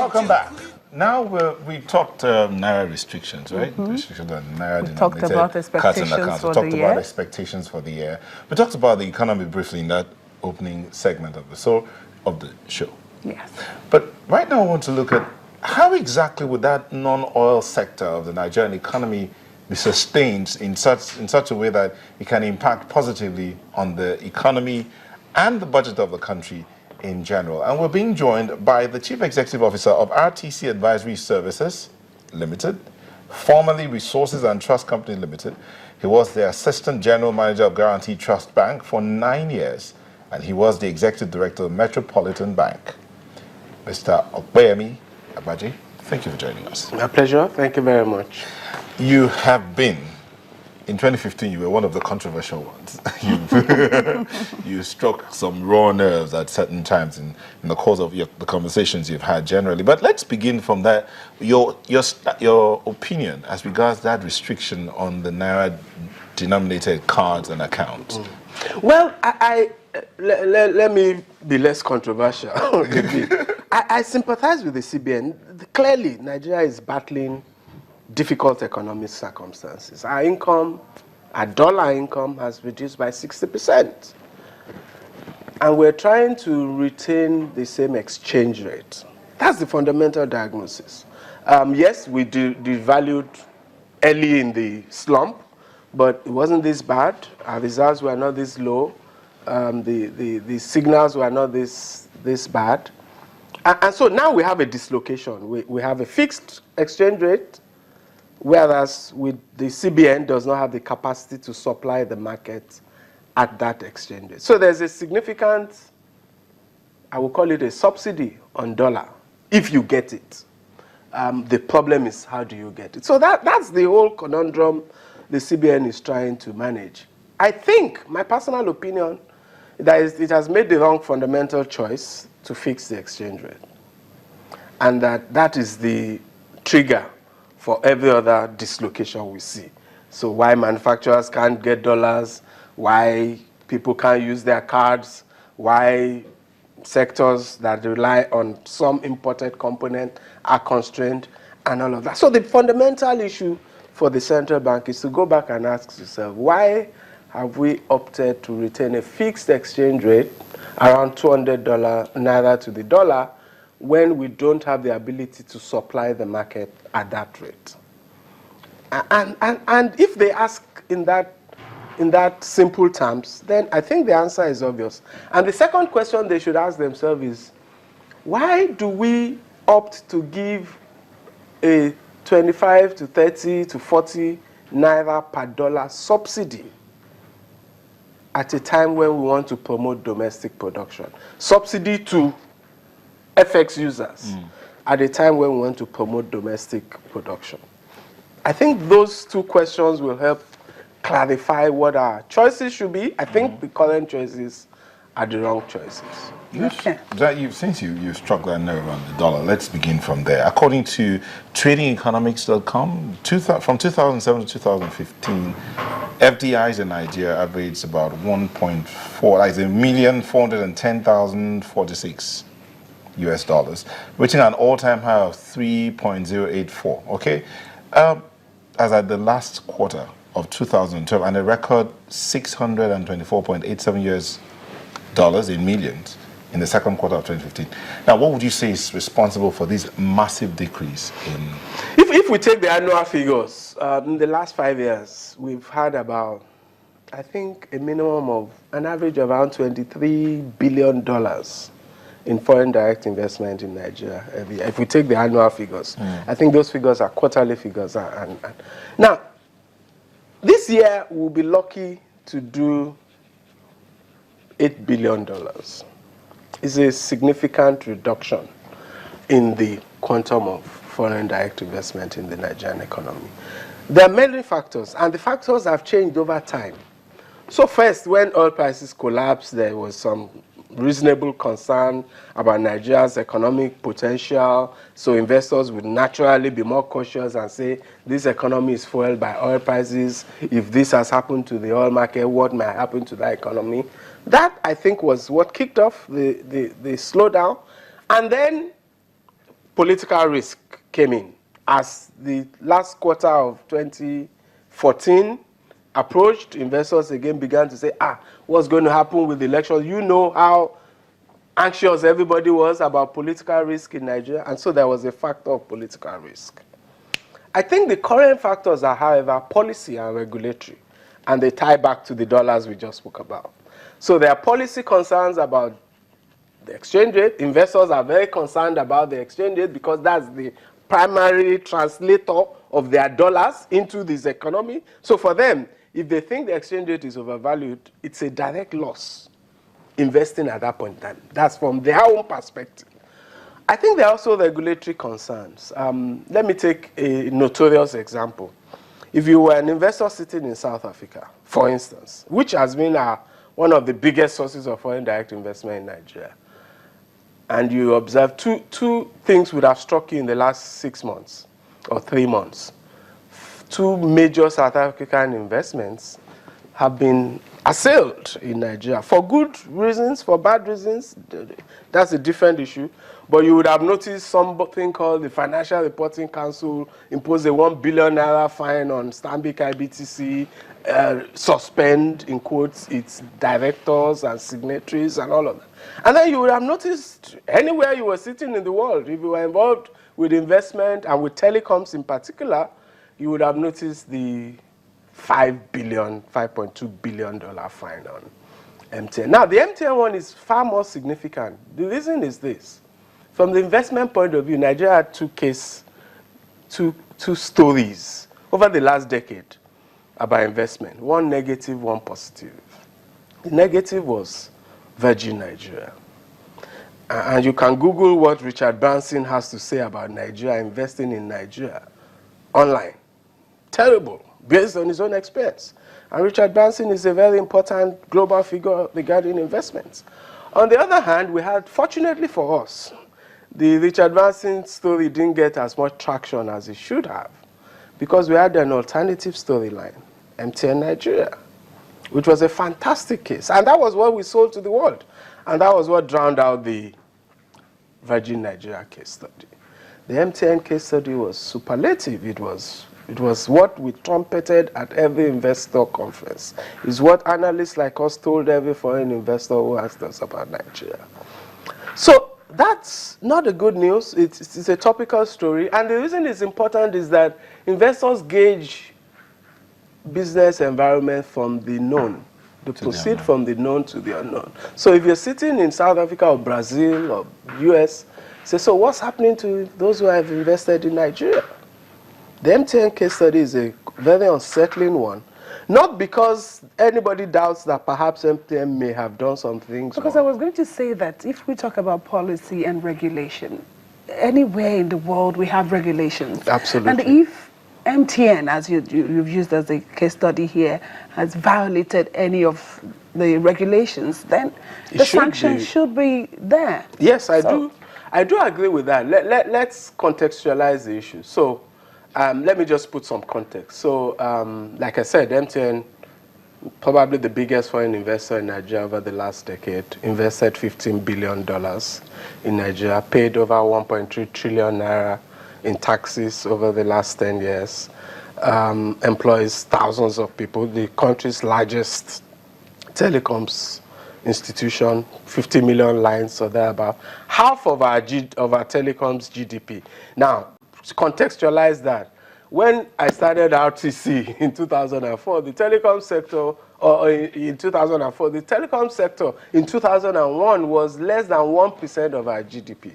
Welcome back. Now we talked Naira restrictions, right? Restrictions on Naira We talked about expectations for We talked the about year. expectations for the year. We talked about the economy briefly in that opening segment of the show. Yes. But right now I want to look at how exactly would that non-oil sector of the Nigerian economy be sustained in such a way that it can impact positively on the economy and the budget of the country in general. And we're being joined by the Chief Executive Officer of RTC Advisory Services Limited, formerly Resources and Trust Company Limited. He was the Assistant General Manager of Guarantee Trust Bank for 9 years, and he was the Executive Director of Metropolitan Bank. Mr. Okpeyemi Agbaje, thank you for joining us. My pleasure. Thank you very much. You have been, in 2015, you were one of the controversial ones. You struck some raw nerves at certain times in the course of the conversations you've had generally. But let's begin from that. Your opinion as regards that restriction on the Naira-denominated cards and accounts. Well, let me be less controversial. I sympathize with the CBN. Clearly, Nigeria is battling difficult economic circumstances. Our dollar income has reduced by 60%. And we're trying to retain the same exchange rate. That's the fundamental diagnosis. Yes, we devalued early in the slump, but it wasn't this bad. Our results were not this low. The signals were not this bad. And so now we have a dislocation. We have a fixed exchange rate, whereas the CBN does not have the capacity to supply the market at that exchange rate. So there's a significant, I will call it a subsidy on dollar, if you get it. The problem is, how do you get it? So that's the whole conundrum the CBN is trying to manage. I think, my personal opinion, that it has made the wrong fundamental choice to fix the exchange rate. And that is the trigger for every other dislocation we see. So why manufacturers can't get dollars, why people can't use their cards, why sectors that rely on some imported component are constrained, and all of that. So the fundamental issue for the central bank is to go back and ask yourself, why have we opted to retain a fixed exchange rate around $200 Naira to the dollar when we don't have the ability to supply the market at that rate? And if they ask in that simple terms, then I think the answer is obvious. And the second question they should ask themselves is, why do we opt to give a 25 to 30 to 40 Naira per dollar subsidy at a time when we want to promote domestic production? Subsidy to FX users at a time when we want to promote domestic production. I think those two questions will help clarify what our choices should be. I think the current choices are the wrong choices. Okay. Since you struck that nerve on the dollar, let's begin from there. According to tradingeconomics.com, from 2007 to 2015, FDIs in Nigeria averaged about 1.4, like $1,410,046 US dollars, reaching an all-time high of 3.084. Okay, as at the last quarter of 2012, and a record 624.87 US dollars in millions in the second quarter of 2015. Now, what would you say is responsible for this massive decrease in? If we take the annual figures, in the last 5 years, we've had about, I think, a minimum of an average of around $23 billion in foreign direct investment in Nigeria every year. If we take the annual figures, I think those figures are quarterly figures. Now, this year we'll be lucky to do $8 billion. It's a significant reduction in the quantum of foreign direct investment in the Nigerian economy. There are many factors, and the factors have changed over time. So first, when oil prices collapsed, there was some reasonable concern about Nigeria's economic potential, so investors would naturally be more cautious and say, this economy is fueled by oil prices. If this has happened to the oil market, what might happen to that economy? That, I think, was what kicked off the slowdown. And then political risk came in. As the last quarter of 2014 approached, investors again began to say, what's going to happen with the elections? You know how anxious everybody was about political risk in Nigeria, and so there was a factor of political risk. I think the current factors are, however, policy and regulatory, and they tie back to the dollars we just spoke about. So there are policy concerns about the exchange rate. Investors are very concerned about the exchange rate because that's the primary translator of their dollars into this economy. So for them, if they think the exchange rate is overvalued, it's a direct loss investing at that point in time. That's from their own perspective. I think there are also regulatory concerns. Let me take a notorious example. If you were an investor sitting in South Africa, for instance, which has been one of the biggest sources of foreign direct investment in Nigeria, and you observe two things would have struck you in the last 6 months or 3 months. Two major South African investments have been assailed in Nigeria for good reasons, for bad reasons. That's a different issue. But you would have noticed something called the Financial Reporting Council imposed a $1 billion fine on Stanbic IBTC, suspend, in quotes, its directors and signatories and all of that. And then you would have noticed anywhere you were sitting in the world, if you were involved with investment and with telecoms in particular, you would have noticed the $5.2 billion fine on MTN. Now, the MTN one is far more significant. The reason is this. From the investment point of view, Nigeria had two stories over the last decade about investment. One negative, one positive. The negative was Virgin Nigeria. And you can Google what Richard Branson has to say about Nigeria, investing in Nigeria, online. Terrible, based on his own experience. And Richard Branson is a very important global figure regarding investments. On the other hand, we had, fortunately for us, the Richard Branson story didn't get as much traction as it should have because we had an alternative storyline, MTN Nigeria, which was a fantastic case. And that was what we sold to the world. And that was what drowned out the Virgin Nigeria case study. The MTN case study was superlative. It was what we trumpeted at every investor conference. It's what analysts like us told every foreign investor who asked us about Nigeria. So that's not the good news. It's a topical story. And the reason it's important is that investors gauge business environment from the known. They proceed from the known to the unknown. So if you're sitting in South Africa or Brazil or US, say, so what's happening to those who have invested in Nigeria? The MTN case study is a very unsettling one. Not because anybody doubts that perhaps MTN may have done some things Because wrong. I was going to say that if we talk about policy and regulation, anywhere in the world we have regulations. Absolutely. And if MTN, as you've used as a case study here, has violated any of the regulations, then the sanctions should be there. Yes, I do. I do agree with that. Let's contextualize the issue. So let me just put some context. So like I said, MTN, probably the biggest foreign investor in Nigeria over the last decade, invested $15 billion in Nigeria, paid over 1.3 trillion naira in taxes over the last 10 years, employs thousands of people, the country's largest telecoms institution, 50 million lines or thereabout, half of our telecoms GDP. Now, to contextualize that, when I started RTC in 2004, the telecom sector, or in 2004, the telecom sector in 2001 was less than 1% of our GDP.